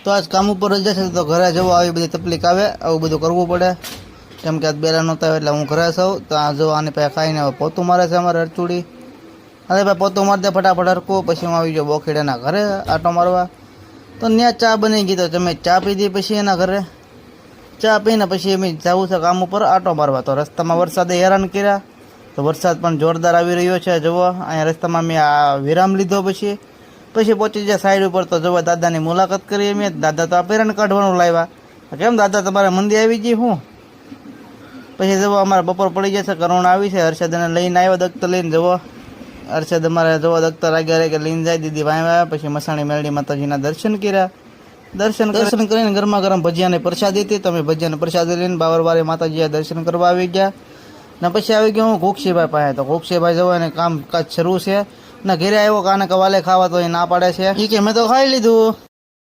તો આજ કામ ઉપર જ જશે તો ઘરે જવો આવી બધી તકલીફ આવે, આવું બધું કરવું પડે. કેમ કે આજ બેલા નહોતા એટલે હું ઘરે છું. તો આ જો આને પાસે ખાઈને હવે પોતું મારે છે અમારે અરચુડી. અરે ભાઈ પોતું મારી દે ફટાફટ હરકું, પછી હું આવી જાઉં બોખેડાના ઘરે આટો મારવા. તો ત્યાં ચા બની ગઈ, તો તમે ચા પીધી પછી એના ઘરે ચા પીને પછી એમ જવું છે કામ ઉપર આટો મારવા. તો રસ્તામાં વરસાદે હેરાન કર્યા, તો વરસાદ પણ જોરદાર આવી રહ્યો છે. જુઓ અહીંયા રસ્તામાં મેં આ વિરામ લીધો, પછી પહોંચી જાય સાઈડ ઉપર. તો જુઓ દાદાની મુલાકાત કરી મેં. દાદા તો આ પેરણ કાઢવાનું લાવ્યા. કેમ દાદા તમારે મંદી આવી ગઈ હું? પછી જુઓ અમારે બપોર પડી જશે, કરુણા આવી છે, હર્ષદને લઈને આવ્યો દખ્તર લઈને. જુઓ હર્ષદ અમારે જુઓ દખ્તર આગળ કે લઈને જાય દીદી વાંવ્યા. પછી મસાણી મેલડી માતાજીના દર્શન કર્યા. દર્શન કરીને ગરમા ગરમ ભજીયાની પ્રસાદી હતી. તમે ભજીયાની પ્રસાદી લઈને બાવરવારે માતાજીએ દર્શન કરવા આવી ગયા. ને પછી આવી ગયો હું ઘોક્ષીભાઈ પાસે. તો ઘોક્ષીભાઈ જવો એને કામકાજ શરૂ છે ને ઘેરે આવ્યો કાને કવાલે ખાવા, તો એ ના પાડે છે. એ કે મેં તો ખાઈ લીધું.